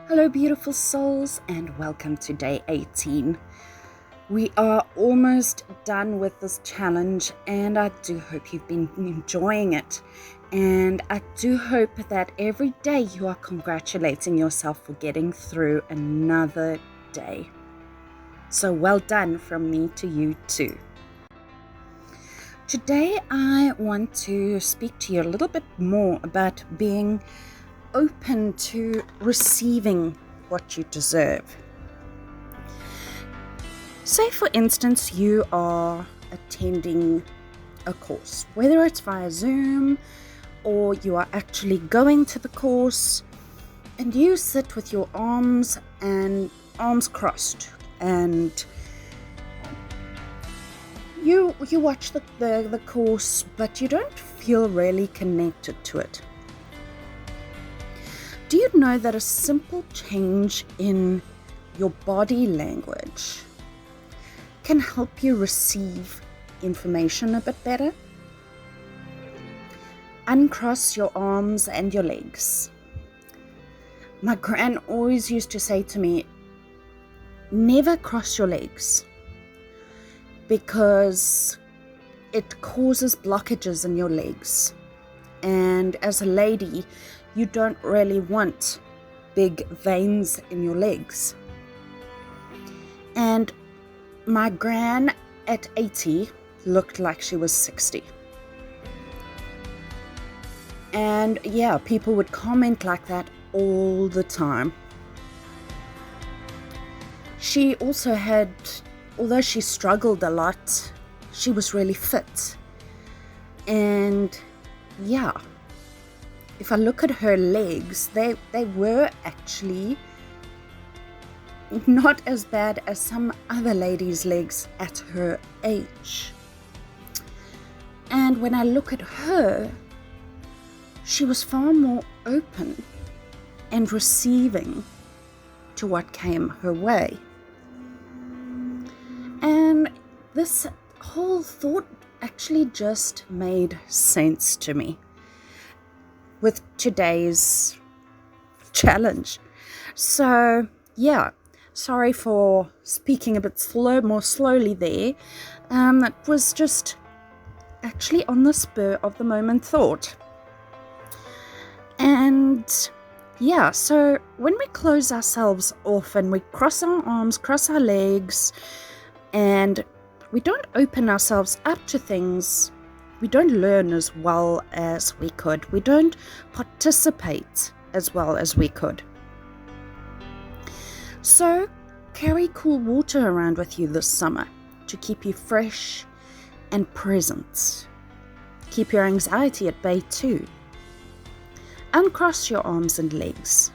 Hello, beautiful souls, and welcome to day 18. We are almost done with this challenge, and I do hope you've been enjoying it. And I do hope that every day you are congratulating yourself for getting through another day. So well done from me to you too. Today, I want to speak to you a little bit more about being open to receiving what you deserve. Say, for instance, you are attending a course, whether it's via Zoom or you are actually going to the course, and you sit with your arms crossed, and you watch the course, but you don't feel really connected to it. Do you know that a simple change in your body language can help you receive information a bit better? Uncross your arms and your legs. My gran always used to say to me, never cross your legs, because it causes blockages in your legs. And as a lady, you don't really want big veins in your legs. And my gran at 80 looked like she was 60. And yeah, people would comment like that all the time. She also had, although she struggled a lot, she was really fit. And yeah, if I look at her legs, they were actually not as bad as some other ladies' legs at her age. And when I look at her, she was far more open and receiving to what came her way. And this whole thought actually just made sense to me with today's challenge. So yeah, sorry for speaking a bit more slowly there. It was just actually on the spur of the moment thought. And yeah, so when we close ourselves off and we cross our arms, cross our legs, and we don't open ourselves up to things, we don't learn as well as we could. We don't participate as well as we could. So carry cool water around with you this summer to keep you fresh and present. Keep your anxiety at bay too. Uncross your arms and legs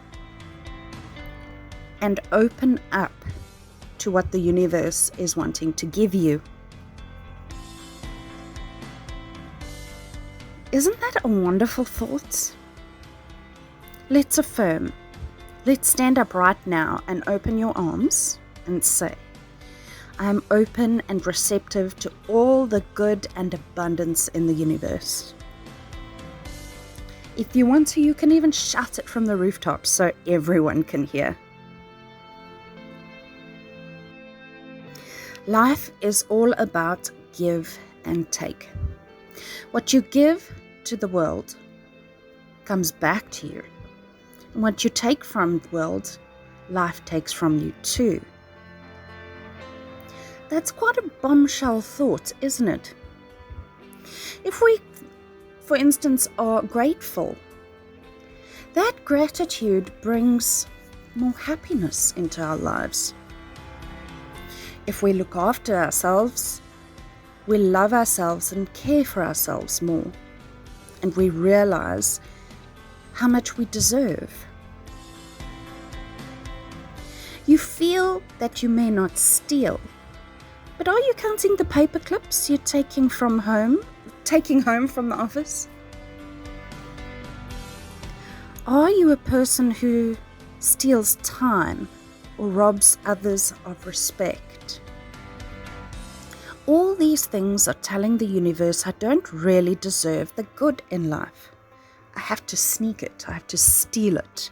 and open up to what the universe is wanting to give you. Isn't that a wonderful thought? Let's affirm. Let's stand up right now and open your arms and say, I am open and receptive to all the good and abundance in the universe. If you want to, you can even shout it from the rooftops so everyone can hear. Life is all about give and take. What you give to the world comes back to you. And what you take from the world, life takes from you too. That's quite a bombshell thought, isn't it? If we, for instance, are grateful, that gratitude brings more happiness into our lives. If we look after ourselves, we love ourselves and care for ourselves more, and we realize how much we deserve. You feel that you may not steal, but are you counting the paper clips you're taking home from the office? Are you a person who steals time or robs others of respect? All these things are telling the universe I don't really deserve the good in life. I have to sneak it. I have to steal it.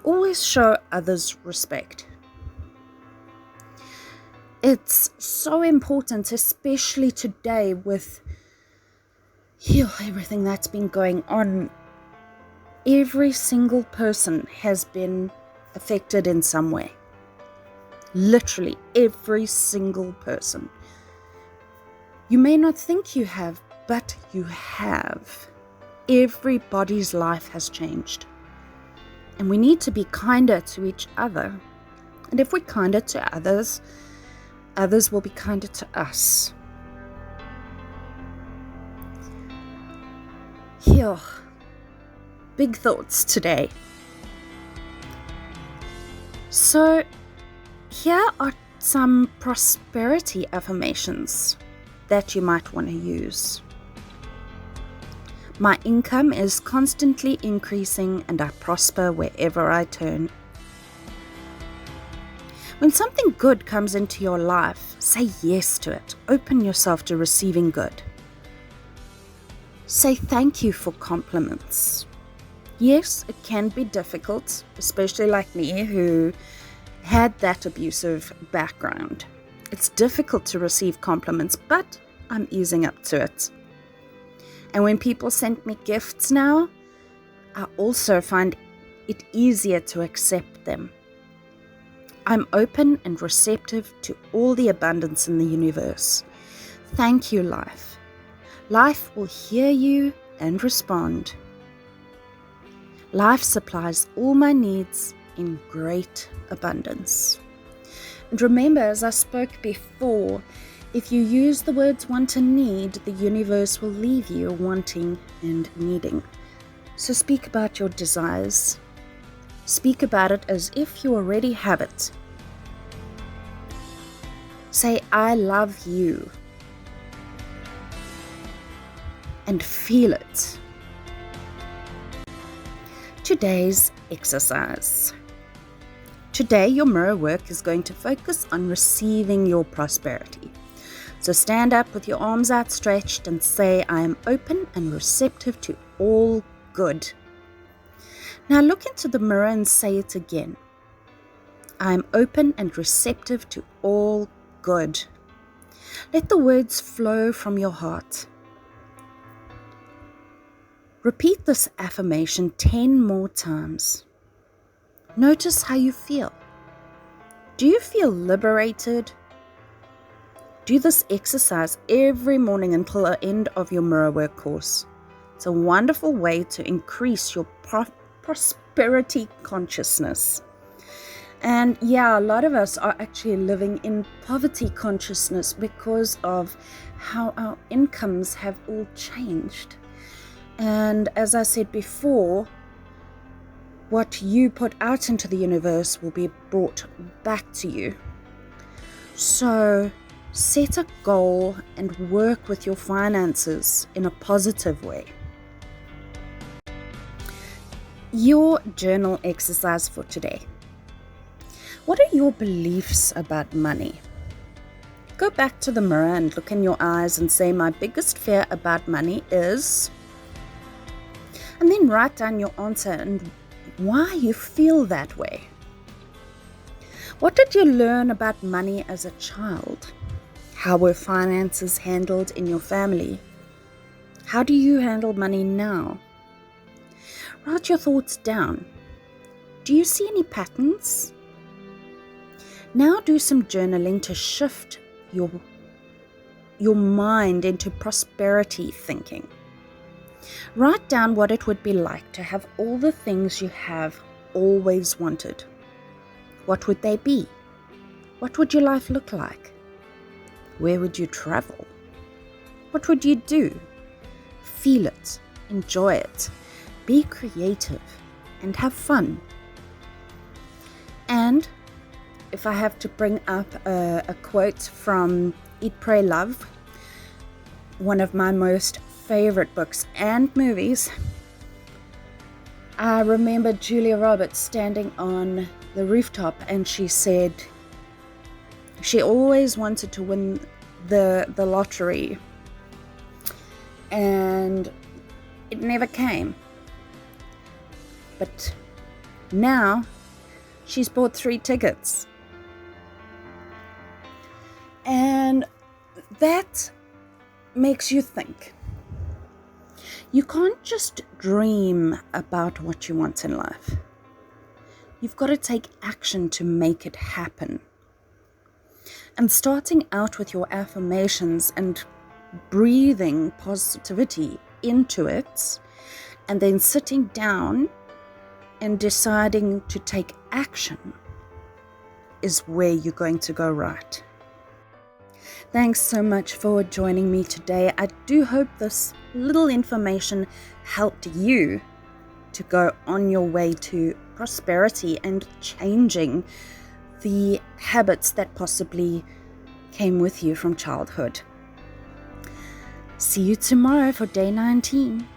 Always show others respect. It's so important, especially today with everything that's been going on. Every single person has been affected in some way. Literally every single person. You may not think you have, but you have. Everybody's life has changed. And we need to be kinder to each other. And if we're kinder to others, others will be kinder to us. Big thoughts today. So, here are some prosperity affirmations that you might want to use. My income is constantly increasing and I prosper wherever I turn. When something good comes into your life, say yes to it. Open yourself to receiving good. Say thank you for compliments. Yes, it can be difficult, especially like me who had that abusive background. It's difficult to receive compliments, but I'm easing up to it. And when people send me gifts now, I also find it easier to accept them. I'm open and receptive to all the abundance in the universe. Thank you, life. Life will hear you and respond. Life supplies all my needs in great abundance. And remember, as I spoke before, if you use the words want and need, the universe will leave you wanting and needing. So speak about your desires. Speak about it as if you already have it. Say, I love you. And feel it. Today's exercise. Today, your mirror work is going to focus on receiving your prosperity. So stand up with your arms outstretched and say, I am open and receptive to all good. Now look into the mirror and say it again. I am open and receptive to all good. Let the words flow from your heart. Repeat this affirmation 10 more times. Notice how you feel. Do you feel liberated? Do this exercise every morning until the end of your mirror work course. It's a wonderful way to increase your prosperity consciousness. And a lot of us are actually living in poverty consciousness because of how our incomes have all changed. And as I said before, what you put out into the universe will be brought back to you. So set a goal and work with your finances in a positive way. Your journal exercise for today. What are your beliefs about money? Go back to the mirror and look in your eyes and say, my biggest fear about money is... And then write down your answer and why you feel that way. What did you learn about money as a child? How were finances handled in your family? How do you handle money now? Write your thoughts down. Do you see any patterns? Now do some journaling to shift your mind into prosperity thinking. Write down what it would be like to have all the things you have always wanted. What would they be? What would your life look like? Where would you travel? What would you do? Feel it, enjoy it, be creative, and have fun. And if I have to bring up a quote from Eat, Pray, Love, one of my most favorite books and movies, I remember Julia Roberts standing on the rooftop and she said she always wanted to win the lottery and it never came. But now she's bought 3 tickets. And that makes you think. You can't just dream about what you want in life. You've got to take action to make it happen. And starting out with your affirmations and breathing positivity into it, and then sitting down and deciding to take action is where you're going to go right. Thanks so much for joining me today. I do hope this little information helped you to go on your way to prosperity and changing the habits that possibly came with you from childhood. See you tomorrow for day 19.